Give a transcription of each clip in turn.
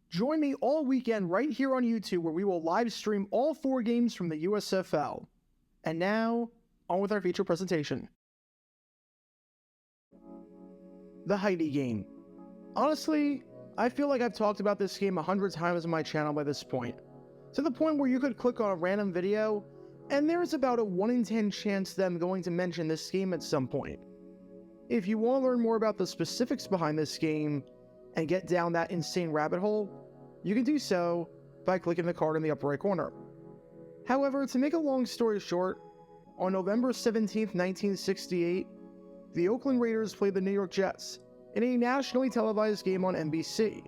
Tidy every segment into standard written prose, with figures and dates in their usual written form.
Join me all weekend right here on YouTube where we will live stream all 4 games from the USFL. And now, on with our feature presentation. The Heidi game. Honestly, I feel like I've talked about this game 100 times on my channel by this point. To the point where you could click on a random video, and there's about a 1 in 10 chance that I'm going to mention this game at some point. If you want to learn more about the specifics behind this game, and get down that insane rabbit hole, you can do so by clicking the card in the upper right corner. However, to make a long story short, on November 17, 1968, the Oakland Raiders played the New York Jets in a nationally televised game on NBC,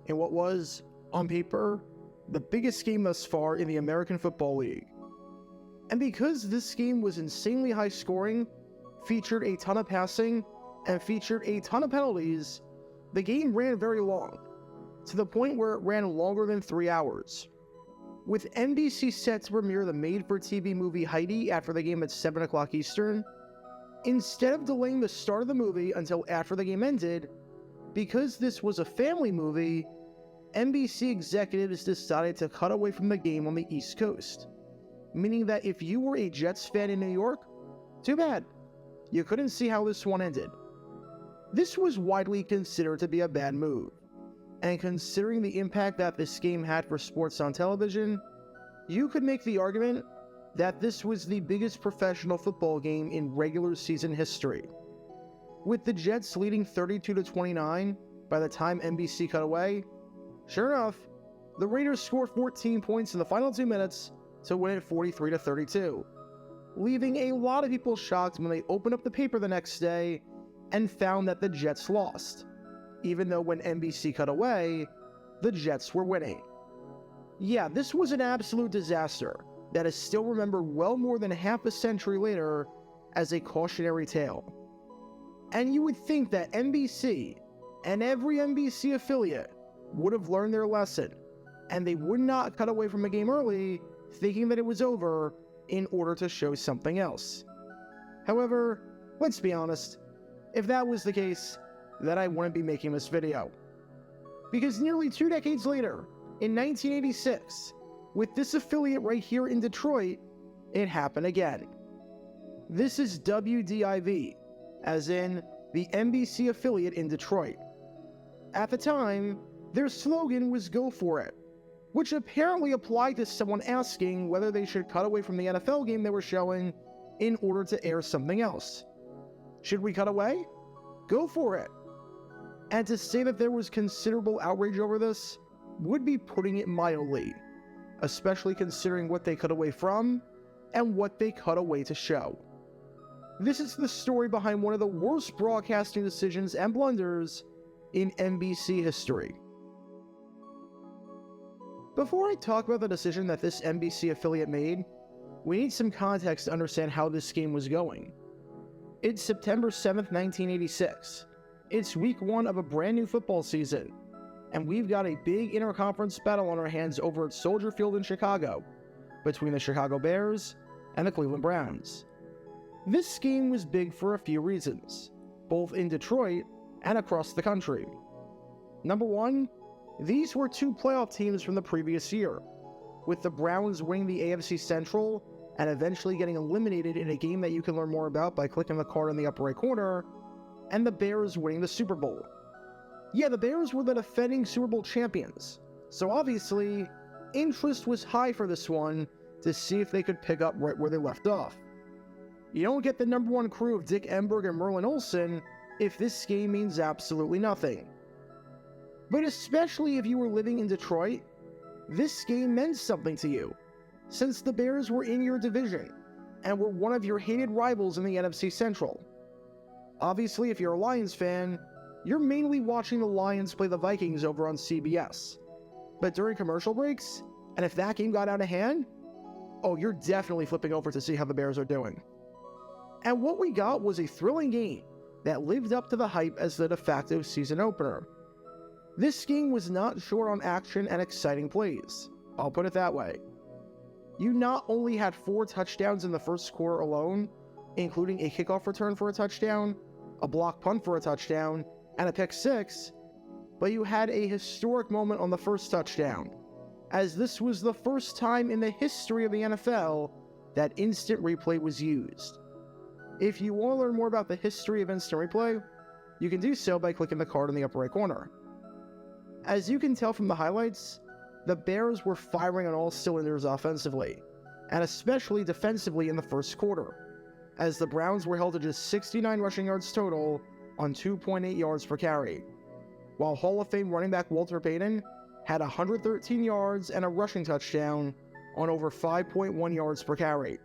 in what was, on paper, the biggest game thus far in the American Football League. And because this game was insanely high scoring, featured a ton of passing, and featured a ton of penalties, the game ran very long, to the point where it ran longer than 3 hours. With NBC set to premiere the made-for-TV movie Heidi after the game at 7 o'clock Eastern, instead of delaying the start of the movie until after the game ended, because this was a family movie, NBC executives decided to cut away from the game on the East Coast, meaning that if you were a Jets fan in New York, too bad, you couldn't see how this one ended. This was widely considered to be a bad move, and considering the impact that this game had for sports on television, you could make the argument that this was the biggest professional football game in regular season history. With the Jets leading 32-29 by the time NBC cut away, sure enough, the Raiders scored 14 points in the final 2 minutes to win it 43-32, leaving a lot of people shocked when they opened up the paper the next day and found that the Jets lost, even though when NBC cut away, the Jets were winning. Yeah, this was an absolute disaster that is still remembered well more than half a century later as a cautionary tale. And you would think that NBC and every NBC affiliate would have learned their lesson, and they would not cut away from a game early thinking that it was over in order to show something else. However, let's be honest, if that was the case, then I wouldn't be making this video. Because nearly 2 decades later, in 1986, with this affiliate right here in Detroit, it happened again. This is WDIV, as in the NBC affiliate in Detroit. At the time, their slogan was "Go for it," which apparently applied to someone asking whether they should cut away from the NFL game they were showing in order to air something else. Should we cut away? Go for it. And to say that there was considerable outrage over this would be putting it mildly, especially considering what they cut away from and what they cut away to show. This is the story behind one of the worst broadcasting decisions and blunders in NBC history. Before I talk about the decision that this NBC affiliate made, we need some context to understand how this game was going. It's September 7th, 1986. It's week 1 of a brand new football season, and we've got a big interconference battle on our hands over at Soldier Field in Chicago, between the Chicago Bears and the Cleveland Browns. This game was big for a few reasons, both in Detroit and across the country. Number 1, these were 2 playoff teams from the previous year, with the Browns winning the AFC Central and eventually getting eliminated in a game that you can learn more about by clicking the card in the upper right corner, and the Bears winning the Super Bowl. Yeah, the Bears were the defending Super Bowl champions, so obviously, interest was high for this one to see if they could pick up right where they left off. You don't get the number 1 crew of Dick Enberg and Merlin Olsen if this game means absolutely nothing. But especially if you were living in Detroit, this game meant something to you, since the Bears were in your division and were one of your hated rivals in the NFC Central. Obviously, if you're a Lions fan, you're mainly watching the Lions play the Vikings over on CBS. But during commercial breaks, and if that game got out of hand, oh, you're definitely flipping over to see how the Bears are doing. And what we got was a thrilling game that lived up to the hype as the de facto season opener. This game was not short on action and exciting plays, I'll put it that way. You not only had 4 touchdowns in the first quarter alone, including a kickoff return for a touchdown, a block punt for a touchdown, and a pick 6, but you had a historic moment on the first touchdown, as this was the first time in the history of the NFL that instant replay was used. If you want to learn more about the history of instant replay, you can do so by clicking the card in the upper right corner. As you can tell from the highlights, the Bears were firing on all cylinders offensively, and especially defensively in the first quarter, as the Browns were held to just 69 rushing yards total on 2.8 yards per carry, while Hall of Fame running back Walter Payton had 113 yards and a rushing touchdown on over 5.1 yards per carry.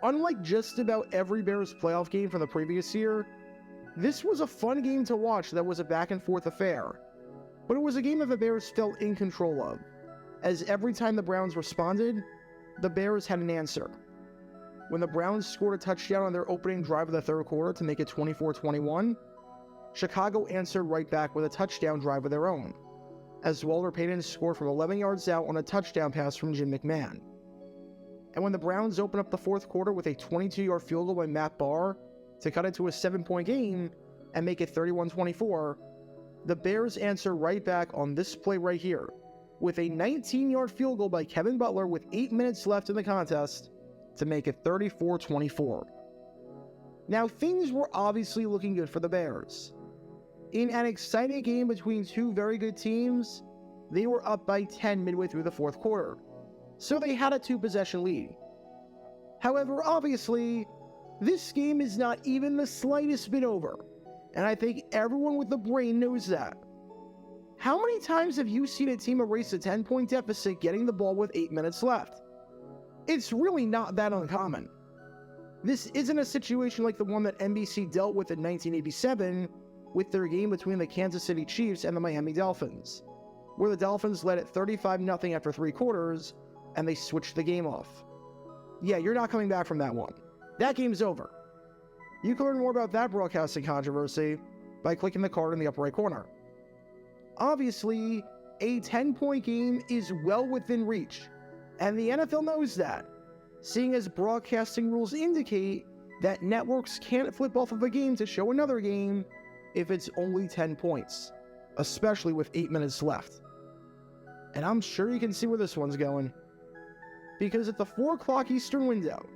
Unlike just about every Bears playoff game from the previous year, this was a fun game to watch that was a back-and-forth affair, but it was a game that the Bears felt in control of, as every time the Browns responded, the Bears had an answer. When the Browns scored a touchdown on their opening drive of the third quarter to make it 24-21, Chicago answered right back with a touchdown drive of their own, as Walter Payton scored from 11 yards out on a touchdown pass from Jim McMahon. And when the Browns opened up the fourth quarter with a 22-yard field goal by Matt Barr to cut it to a 7-point game and make it 31-24, the Bears answer right back on this play right here, with a 19-yard field goal by Kevin Butler with 8 minutes left in the contest to make it 34-24. Now, things were obviously looking good for the Bears. In an exciting game between two very good teams, they were up by 10 midway through the fourth quarter, so they had a 2-possession lead. However, obviously, this game is not even the slightest bit over, and I think everyone with a brain knows that. How many times have you seen a team erase a 10-point deficit getting the ball with 8 minutes left? It's really not that uncommon. This isn't a situation like the one that NBC dealt with in 1987 with their game between the Kansas City Chiefs and the Miami Dolphins, where the Dolphins led at 35-0 after 3 quarters, and they switched the game off. Yeah, you're not coming back from that one. That game's over. You can learn more about that broadcasting controversy by clicking the card in the upper right corner. Obviously, a 10-point game is well within reach, and the NFL knows that, seeing as broadcasting rules indicate that networks can't flip off of a game to show another game if it's only 10 points, especially with 8 minutes left. And I'm sure you can see where this one's going, because at the 4 o'clock Eastern window,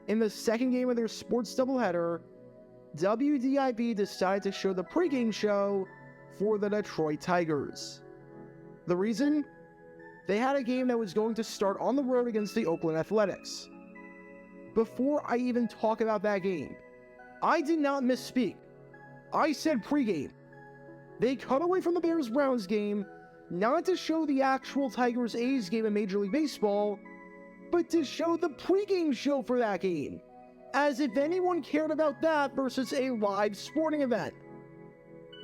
in the second game of their sports doubleheader, WDIB decided to show the pregame show for the Detroit Tigers. The reason? They had a game that was going to start on the road against the Oakland Athletics. Before I even talk about that game, I did not misspeak. I said pregame. They cut away from the Bears-Browns game, not to show the actual Tigers-A's game in Major League Baseball, but to show the pregame show for that game, as if anyone cared about that versus a live sporting event.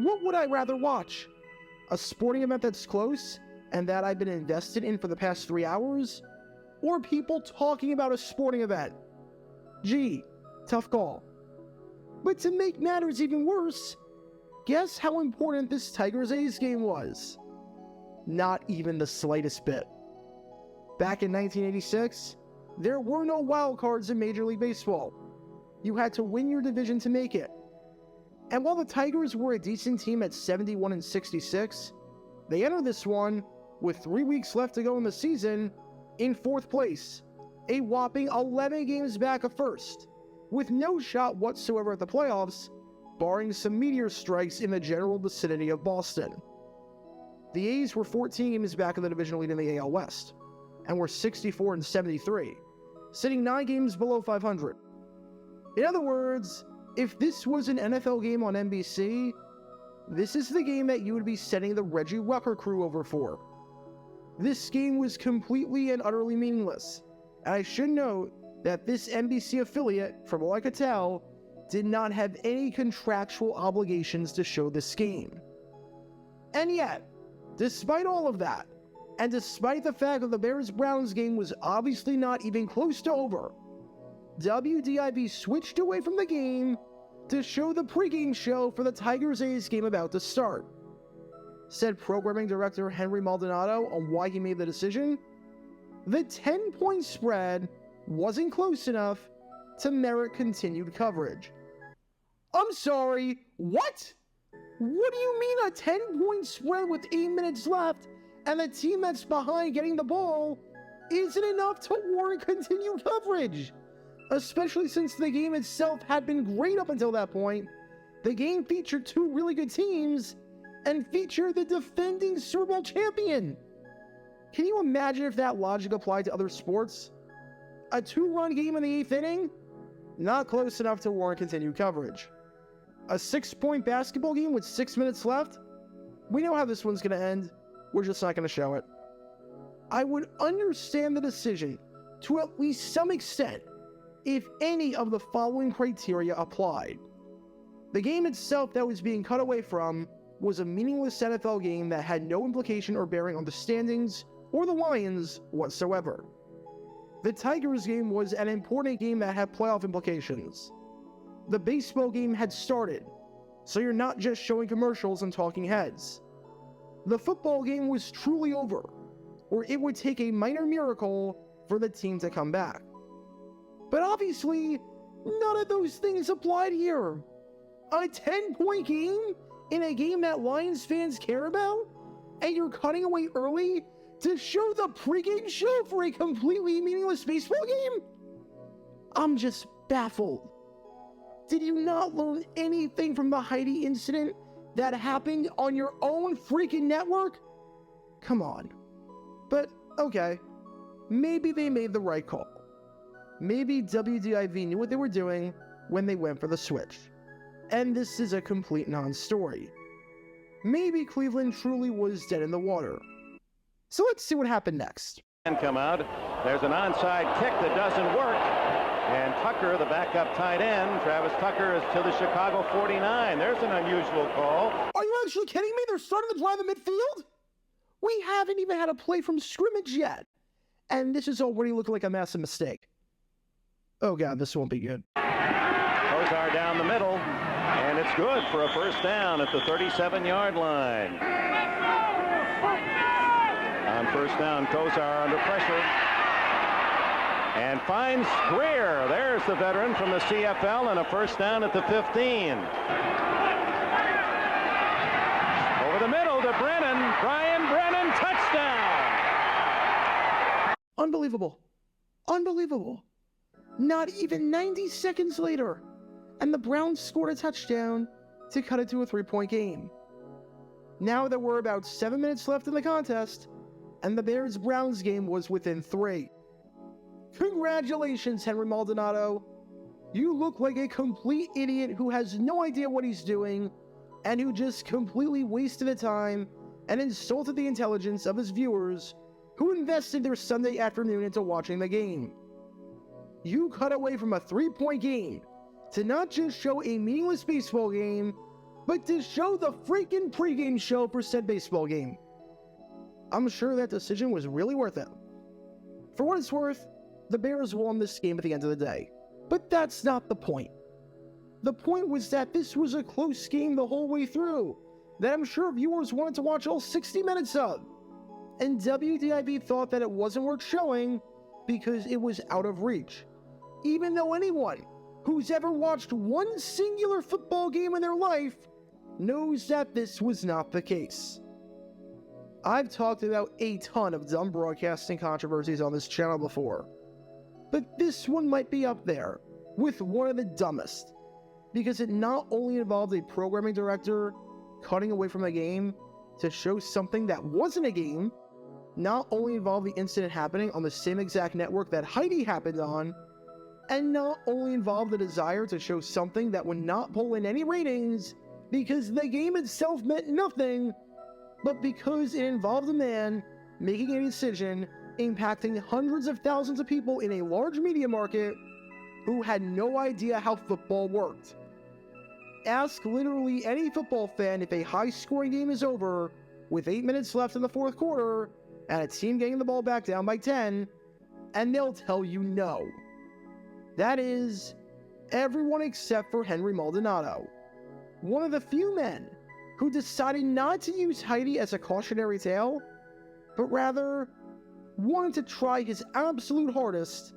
What would I rather watch? A sporting event that's close and that I've been invested in for the past 3 hours? Or people talking about a sporting event? Gee, tough call. But to make matters even worse, guess how important this Tigers-A's game was? Not even the slightest bit. Back in 1986, there were no wild cards in Major League Baseball. You had to win your division to make it. And while the Tigers were a decent team at 71-66, they entered this one, with 3 weeks left to go in the season, in 4th place, a whopping 11 games back of first, with no shot whatsoever at the playoffs, barring some meteor strikes in the general vicinity of Boston. The A's were 14 games back of the division lead in the AL West, and were 64-73, sitting 9 games below 500. In other words, if this was an NFL game on NBC, this is the game that you would be sending the Reggie Rucker crew over for. This game was completely and utterly meaningless, and I should note that this NBC affiliate, from all I could tell, did not have any contractual obligations to show this game. And yet, despite all of that, and despite the fact that the Bears-Browns game was obviously not even close to over, WDIB switched away from the game to show the pregame show for the Tigers-A's game about to start. Said programming director Henry Maldonado on why he made the decision: the 10-point spread wasn't close enough to merit continued coverage. I'm sorry, what? What do you mean a 10-point spread with 8 minutes left and the team that's behind getting the ball isn't enough to warrant continued coverage? Especially since the game itself had been great up until that point. The game featured two really good teams and featured the defending Super Bowl champion. Can you imagine if that logic applied to other sports? A 2-run game in the 8th inning? Not close enough to warrant continued coverage. A 6-point basketball game with 6 minutes left? We know how this one's going to end. We're just not going to show it. I would understand the decision to at least some extent if any of the following criteria applied. The game itself that was being cut away from was a meaningless NFL game that had no implication or bearing on the standings or the Lions whatsoever. The Tigers game was an important game that had playoff implications. The baseball game had started, so you're not just showing commercials and talking heads. The football game was truly over, or it would take a minor miracle for the team to come back. But obviously, none of those things applied here. A 10-point game in a game that Lions fans care about, and you're cutting away early to show the pregame show for a completely meaningless baseball game? I'm just baffled. Did you not learn anything from the Heidi incident that happened on your own freaking network? Come on. But, okay, maybe they made the right call. Maybe WDIV knew what they were doing when they went for the switch. And this is a complete non-story. Maybe Cleveland truly was dead in the water. So let's see what happened next. And come out. There's an onside kick that doesn't work. And Tucker, the backup tight end, Travis Tucker, is to the Chicago 49. There's an unusual call. Are you actually kidding me? They're starting to drive the midfield? We haven't even had a play from scrimmage yet. And this is already looking like a massive mistake. Oh God, this won't be good. Kozar down the middle, and it's good for a first down at the 37-yard line. On first down, Kozar under pressure. And finds Greer. There's the veteran from the CFL, and a first down at the 15. Over the middle to Brennan. Brian Brennan, touchdown! Unbelievable. Unbelievable. Not even 90 seconds later, and the Browns scored a touchdown to cut it to a 3-point game. Now that we're about 7 minutes left in the contest, and the Bears-Browns game was within 3. Congratulations, Henry Maldonado. You look like a complete idiot who has no idea what he's doing, and who just completely wasted the time and insulted the intelligence of his viewers who invested their Sunday afternoon into watching the game. You cut away from a 3-point game to not just show a meaningless baseball game, but to show the freaking pregame show for said baseball game. I'm sure that decision was really worth it. For what it's worth, the Bears won this game at the end of the day. But that's not the point. The point was that this was a close game the whole way through, that I'm sure viewers wanted to watch all 60 minutes of. And WDIV thought that it wasn't worth showing because it was out of reach. Even though anyone who's ever watched one singular football game in their life knows that this was not the case. I've talked about a ton of dumb broadcasting controversies on this channel before, but this one might be up there with one of the dumbest, because it not only involved a programming director cutting away from a game to show something that wasn't a game, not only involved the incident happening on the same exact network that Heidi happened on, and not only involved the desire to show something that would not pull in any ratings because the game itself meant nothing, but because it involved a man making a decision impacting hundreds of thousands of people in a large media market who had no idea how football worked. Ask literally any football fan if a high-scoring game is over with 8 minutes left in the fourth quarter and a team getting the ball back down by 10, and they'll tell you no. That is, everyone except for Henry Maldonado, one of the few men who decided not to use Heidi as a cautionary tale, but rather wanted to try his absolute hardest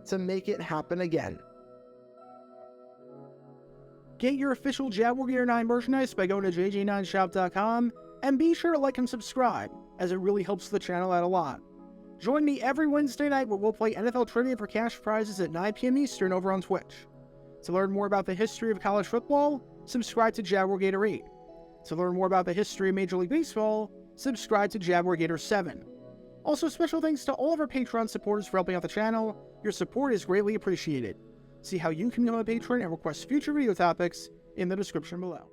to make it happen again. Get your official Jaguar Gator 9 merchandise by going to jj9shop.com, and be sure to like and subscribe, as it really helps the channel out a lot. Join me every Wednesday night where we'll play NFL Trivia for cash prizes at 9 p.m. Eastern over on Twitch. To learn more about the history of college football, subscribe to Jaguar Gator 8. To learn more about the history of Major League Baseball, subscribe to Jaguar Gator 7. Also, special thanks to all of our Patreon supporters for helping out the channel. Your support is greatly appreciated. See how you can become a patron and request future video topics in the description below.